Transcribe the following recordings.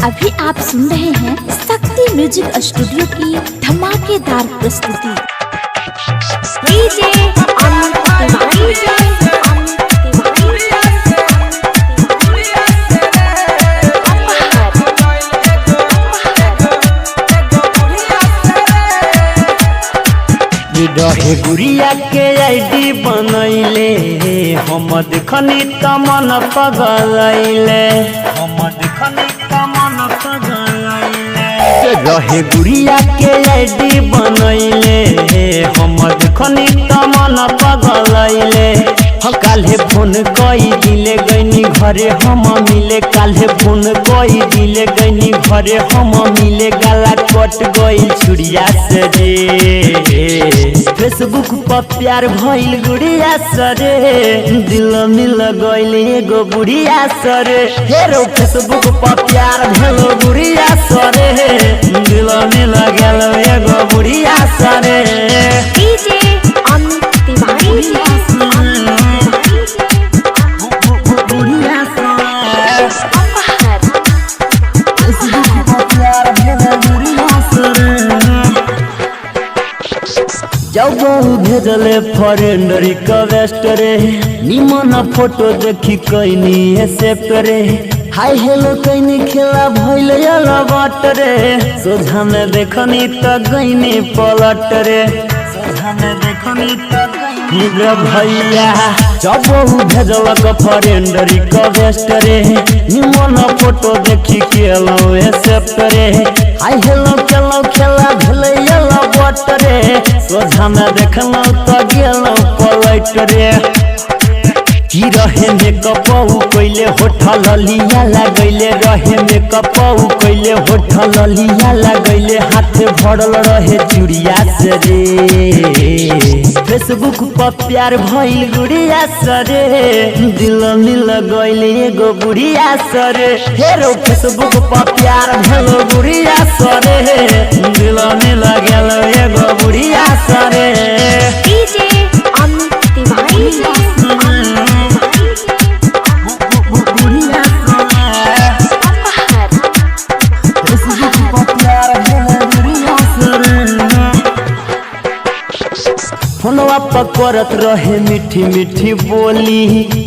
अभी आप सुन रहे हैं शक्ति म्यूजिक स्टूडियो की धमाकेदार प्रस्तुति। डीजे अमित तिवारी। रहे गुड़िया के आईडी बनैले हम देखनी त मन पगलैले रहे गुड़िया के आईडी बनैले हम देखनी त मन पगलैले काल्हे फोन कई दिले गईनी घरे हम मिले काल्हे फोन कई दिले गईनी घरे हम मिले गला कट गई छुड़िया से रे फेसबुक पर प्यार भइल गुड़िया सरे दिल मिल गइल एगो बुढ़िया सरे हेरो फेसबुक पर प्यार भेलो गुड़िया सरे दिल मिल गेल एगो बुढ़िया सरे। डीजे अमित तिवारी। जब भेजले फ्रेंड रिक्वेस्ट रे निमन फोटो देखी कैनी एक्सेप्ट रे हाय हेलो कैनी खेला भइल यला बाट रे सोझा में देखनी त गईनी पलट रे रे भैया जब भेजलक फ्रेंड रिक्वेस्ट रे निमन फोटो देखी केलो एक्सेप्ट रे हाय हेलो केलो खेला भेले यला बाट रे सोझा में देखलो त गेलो पलट रे की रहे मेकअप कैले होठल लिया लगैले रहे मेकअप कैले होठल लिया लगैले हाथ भरल रहे चूड़िया से रे फेसबुक पर प्यार भइल गुड़िया सरे दिल मिल गइल एगो बुढ़िया सरे हेरो फेसबुक पर प्यार भेलो गुड़िया सरे दिल मिल गेल एगो बुढ़िया सरे। डीजे अमित तिवारी। फोनवा पकड़त रहे मीठी मीठी बोली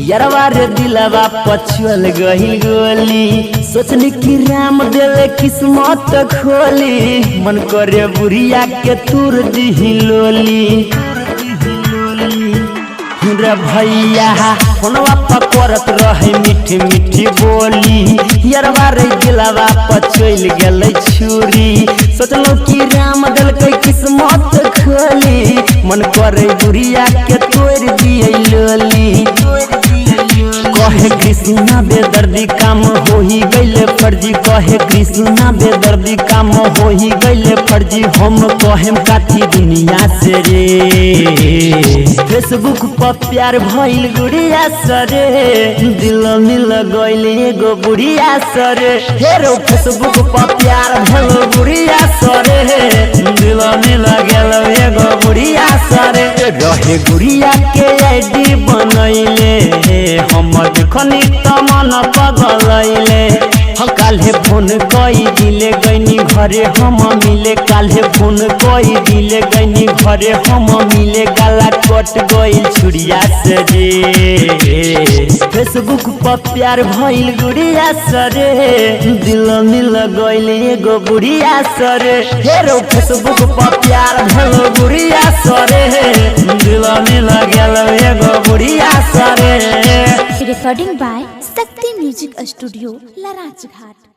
यारवा रे दिलवा पछुअल गहिल गोली सोचनी कि राम देले किस्मत खोली मन करे बुढ़िया के तुर दिही लोली रे भैया फोनवा पकड़त रहे मीठी मीठी बोली यारवा रे दिलवा पछुअल गेलै छुरी सोचलो कि राम देलकै किस्मत खोली मन करे बुढ़िया के तोड़ दिए लोली कहे कृष्णा बेदर्दी काम हो ही गईले फर्जी कहे कृष्णा बेदर्दी काम हो ही गईले फर्जी हम कहेम काथी दुनिया से रे फेसबुक पर प्यार भइल गुड़िया सरे दिल मिल गइल एगो बुढ़िया सरे हेरो फेसबुक पर प्यार भेलो गुड़िया सरे दिल मिल गेल एगो बुढ़िया सरे रहे गुड़िया के आईडी बनैले हम देखनी त मन पगलैले काल्हे फोन कई दिले गईनी घरे हम मिले काल्हे फोन कई दिले गईनी घरे हम मिले गला कट गई छुड़िया से रे फेसबुक पर प्यार भइल गुड़िया सरे दिल मिल गइल एगो बुढ़िया सरे हेरो फेसबुक पर प्यार भेलो गुड़िया सरे दिल मिल गेल एगो बुढ़िया सरे। Recording by Shakti music studio लराजघाट।